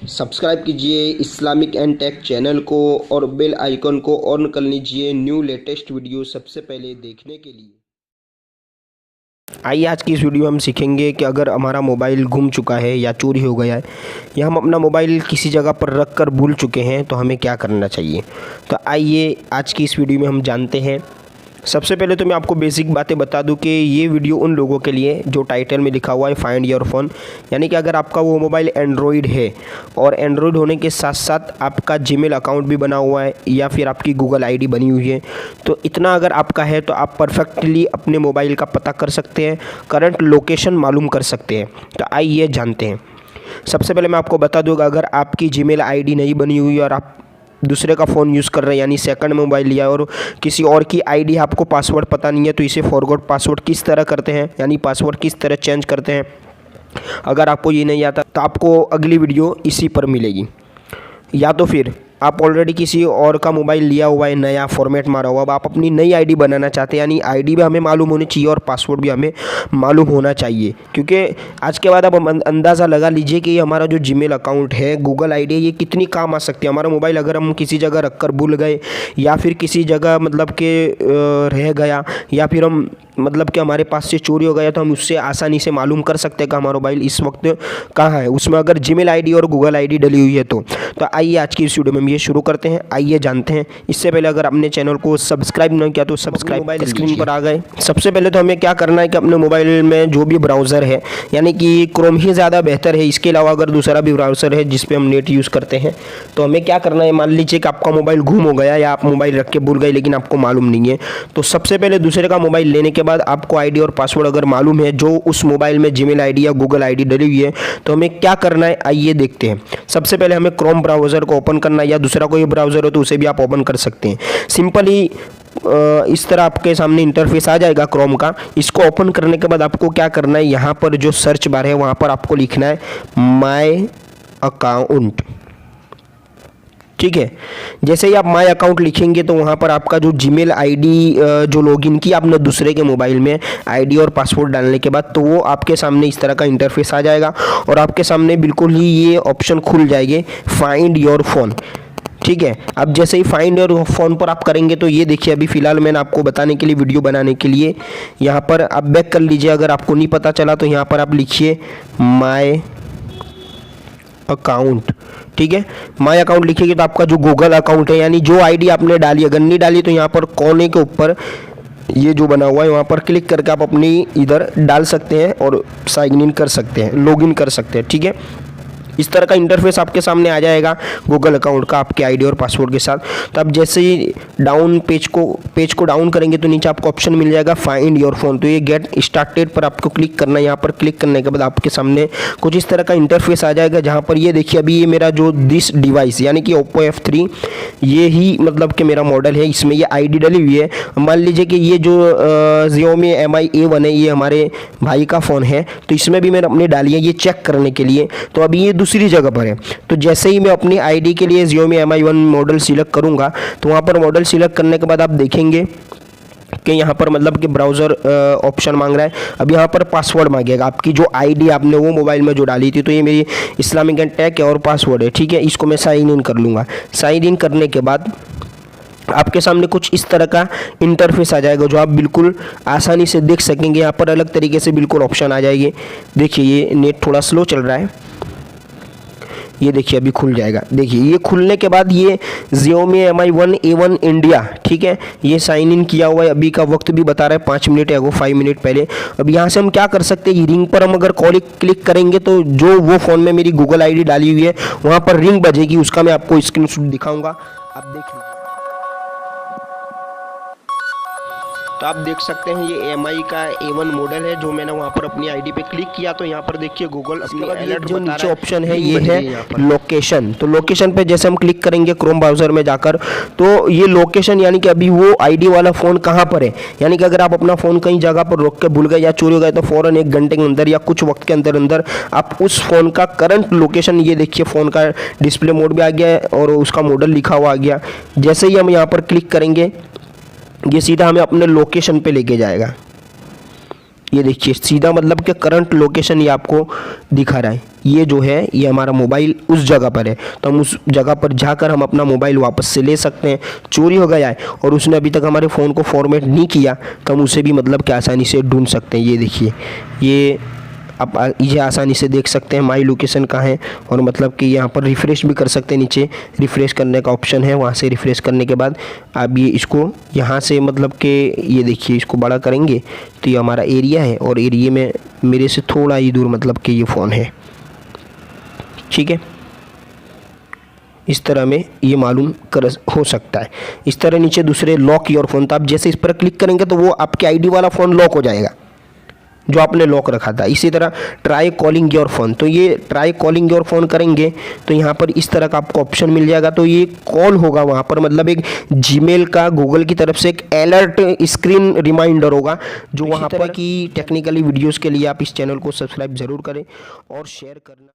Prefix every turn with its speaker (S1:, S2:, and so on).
S1: Subscribe कीजिए Islamic and take channel को और बेल आइकन को ऑन कर लीजिए न्यू लेटेस्ट वीडियो सबसे पहले देखने के लिए। आइए आज की इस वीडियो में हम सीखेंगे कि अगर हमारा मोबाइल गुम चुका है या चोरी हो गया है या हम अपना मोबाइल किसी जगह पर रख कर भूल चुके हैं तो हमें क्या करना चाहिए। तो आइए आज की इस वीडियो में हम जानते हैं। सबसे पहले तो मैं आपको बेसिक बातें बता दूं कि ये वीडियो उन लोगों के लिए जो टाइटल में लिखा हुआ है फाइंड योर फ़ोन, यानी कि अगर आपका वो मोबाइल एंड्रॉयड है और एंड्रॉयड होने के साथ साथ आपका जीमेल अकाउंट भी बना हुआ है या फिर आपकी गूगल आईडी बनी हुई है, तो इतना अगर आपका है तो आप परफेक्टली अपने मोबाइल का पता कर सकते हैं, करंट लोकेशन मालूम कर सकते हैं। तो आइए जानते हैं। सबसे पहले मैं आपको बता दूँगा, अगर आपकी जीमेल आईडी नहीं बनी हुई और आप दूसरे का फ़ोन यूज़ कर रहे हैं, यानी सेकंड मोबाइल लिया है और किसी और की आईडी आपको पासवर्ड पता नहीं है, तो इसे फॉरगॉट पासवर्ड किस तरह करते हैं, यानी पासवर्ड किस तरह चेंज करते हैं, अगर आपको ये नहीं आता तो आपको अगली वीडियो इसी पर मिलेगी। या तो फिर आप ऑलरेडी किसी और का मोबाइल लिया हुआ है, नया फॉर्मेट मारा हुआ, अब आप अपनी नई आईडी बनाना चाहते हैं, यानी आईडी भी हमें मालूम होनी चाहिए और पासवर्ड भी हमें मालूम होना चाहिए। क्योंकि आज के बाद आप अंदाज़ा लगा लीजिए कि हमारा जो जीमेल अकाउंट है, गूगल आईडी है, ये कितनी काम आ सकती है। हमारा मोबाइल अगर हम किसी जगह रख कर भूल गए या फिर किसी जगह मतलब कि रह गया या फिर हम मतलब कि हमारे पास से चोरी हो गया, तो हम उससे आसानी से मालूम कर सकते हैं कि हमारा मोबाइल इस वक्त कहाँ है, उसमें अगर जीमेल आईडी और गूगल आईडी डली हुई है तो आइए आज की इस वीडियो में हम ये शुरू करते हैं। आइए जानते हैं। इससे पहले अगर आपने चैनल को सब्सक्राइब नहीं किया तो सब्सक्राइब, मोबाइल स्क्रीन पर आ गए। सबसे पहले तो हमें क्या करना है कि अपने मोबाइल में जो भी ब्राउज़र है, यानी कि क्रोम ही ज़्यादा बेहतर है, इसके अलावा अगर दूसरा भी ब्राउज़र है जिस पे हम नेट यूज़ करते हैं, तो हमें क्या करना है, मान लीजिए कि आपका मोबाइल गुम हो गया या आप मोबाइल रख के भूल गए लेकिन आपको मालूम नहीं है, तो सबसे पहले दूसरे का मोबाइल लेने के बाद आपको आईडी और पासवर्ड अगर मालूम है जो उस मोबाइल में जीमेल आईडी या गूगल आईडी डली हुई है, तो हमें क्या करना है आइए देखते हैं। सबसे पहले हमें क्रोम ब्राउज़र को ओपन करना है, या दूसरा कोई ब्राउज़र हो तो उसे भी आप ओपन कर सकते हैं। सिंपली इस तरह आपके सामने इंटरफेस आ जाएगा क्रोम का। इसको ओपन करने के बाद आपको क्या करना है, यहाँ पर जो सर्च बार है वहाँ पर आपको लिखना है माय अकाउंट। ठीक है, जैसे ही आप माय अकाउंट लिखेंगे तो वहाँ पर आपका जो जीमेल आईडी जो लॉगिन की आपने दूसरे के मोबाइल में आईडी और पासवर्ड डालने के बाद, तो वो आपके सामने इस तरह का इंटरफेस आ जाएगा और आपके सामने बिल्कुल ही ये ऑप्शन खुल जाएंगे फाइंड योर फ़ोन। ठीक है, अब जैसे ही फाइंड योर फ़ोन पर आप करेंगे तो ये देखिए, अभी फ़िलहाल मैंने आपको बताने के लिए, वीडियो बनाने के लिए यहाँ पर आप बैक कर लीजिए। अगर आपको नहीं पता चला तो यहाँ पर आप लिखिए माय अकाउंट। ठीक है, माय अकाउंट लिखिएगा तो आपका जो गूगल अकाउंट है, यानी जो आईडी आपने डाली, अगर नहीं डाली तो यहाँ पर कोने के ऊपर ये जो बना हुआ है वहाँ पर क्लिक करके आप अपनी इधर डाल सकते हैं और साइन इन कर सकते हैं, लॉगिन कर सकते हैं। ठीक है, इस तरह का इंटरफेस आपके सामने आ जाएगा गूगल अकाउंट का आपके आईडी और पासवर्ड के साथ। तो आप जैसे ही डाउन पेज को डाउन करेंगे तो नीचे आपको ऑप्शन मिल जाएगा फाइंड योर फ़ोन। तो ये गेट स्टार्टेड पर आपको क्लिक करना है। यहाँ पर क्लिक करने के बाद आपके सामने कुछ इस तरह का इंटरफेस आ जाएगा, जहाँ पर ये देखिए अभी ये मेरा जो दिस डिवाइस यानी कि ओप्पो F3 ये ही मतलब कि मेरा मॉडल है, इसमें ये आईडी डली हुई है। मान लीजिए कि ये जो Xiaomi Mi A1 है, ये हमारे भाई का फ़ोन है, तो इसमें भी मैंने अपनी डाली है ये चेक करने के लिए। तो अभी ये दूसरी जगह पर है, तो जैसे ही मैं अपनी आईडी के लिए Xiaomi Mi 1 मॉडल सिलेक्ट करूंगा तो वहाँ पर मॉडल सिलेक्ट करने के बाद आप देखेंगे कि यहाँ पर मतलब कि ब्राउज़र ऑप्शन मांग रहा है। अब यहाँ पर पासवर्ड मांगेगा, आपकी जो आईडी आपने वो मोबाइल में जो डाली थी, तो ये मेरी इस्लामिक एंड टेक है और पासवर्ड है। ठीक है, इसको मैं साइन इन कर लूँगा। साइन इन करने के बाद आपके सामने कुछ इस तरह का इंटरफेस आ जाएगा जो आप बिल्कुल आसानी से देख सकेंगे। यहाँ पर अलग तरीके से बिल्कुल ऑप्शन आ जाएंगे। देखिए ये नेट थोड़ा स्लो चल रहा है, ये देखिए अभी खुल जाएगा। देखिए ये खुलने के बाद ये Xiaomi Mi 1 A1 इंडिया, ठीक है, ये साइन इन किया हुआ है। अभी का वक्त भी बता रहा है 5 मिनट या 5 मिनट पहले। अब यहाँ से हम क्या कर सकते हैं, रिंग पर हम अगर कॉल क्लिक करेंगे तो जो वो फ़ोन में मेरी गूगल आईडी डाली हुई है वहाँ पर रिंग बजेगी, उसका मैं आपको स्क्रीनशॉट दिखाऊंगा, आप देख लीजिए। तो आप देख सकते हैं ये MI का A1 मॉडल है जो मैंने वहाँ पर अपनी आईडी पे क्लिक किया तो यहाँ पर देखिए गूगल अपनी अलर्ट जो नीचे ऑप्शन है ये है लोकेशन। तो लोकेशन पे जैसे हम क्लिक करेंगे क्रोम ब्राउज़र में जाकर, तो ये लोकेशन यानी कि अभी वो आईडी वाला फ़ोन कहाँ पर है, यानी कि अगर आप अपना फ़ोन कहीं जगह पर रोक के भूल गए या चोरी हो गए तो फ़ौरन 1 घंटे के अंदर या कुछ वक्त के अंदर अंदर आप उस फ़ोन का करंट लोकेशन, ये देखिए फ़ोन का डिस्प्ले मोड भी आ गया है और उसका मॉडल लिखा हुआ आ गया। जैसे ही हम यहाँ पर क्लिक करेंगे ये सीधा हमें अपने लोकेशन पे लेके जाएगा। ये देखिए सीधा मतलब कि करंट लोकेशन ये आपको दिखा रहा है। ये जो है ये हमारा मोबाइल उस जगह पर है, तो हम उस जगह पर जाकर हम अपना मोबाइल वापस से ले सकते हैं। चोरी हो गया है और उसने अभी तक हमारे फ़ोन को फॉर्मेट नहीं किया तो हम उसे भी मतलब कि आसानी से ढूंढ सकते हैं। ये देखिए ये आप ये आसानी से देख सकते हैं माई लोकेशन कहाँ है, और मतलब कि यहाँ पर रिफ़्रेश भी कर सकते हैं। नीचे रिफ़्रेश करने का ऑप्शन है, वहाँ से रिफ़्रेश करने के बाद आप ये इसको यहाँ से मतलब कि ये देखिए इसको बड़ा करेंगे तो ये हमारा एरिया है, और एरिया में मेरे से थोड़ा ही दूर मतलब कि ये फ़ोन है। ठीक है, इस तरह में ये मालूम कर हो सकता है। इस तरह नीचे दूसरे लॉक योर फ़ोन, तो आप जैसे इस पर क्लिक करेंगे तो वो आपके आईडी वाला फ़ोन लॉक हो जाएगा जो आपने लॉक रखा था। इसी तरह ट्राई कॉलिंग योर फ़ोन, तो ये ट्राई कॉलिंग योर फ़ोन करेंगे तो यहाँ पर इस तरह का आपको ऑप्शन मिल जाएगा। तो ये कॉल होगा वहाँ पर, मतलब एक जीमेल का गूगल की तरफ से एक अलर्ट स्क्रीन रिमाइंडर होगा जो वहाँ पर की टेक्निकली वीडियोज़ के लिए आप इस चैनल को सब्सक्राइब ज़रूर करें और शेयर करना।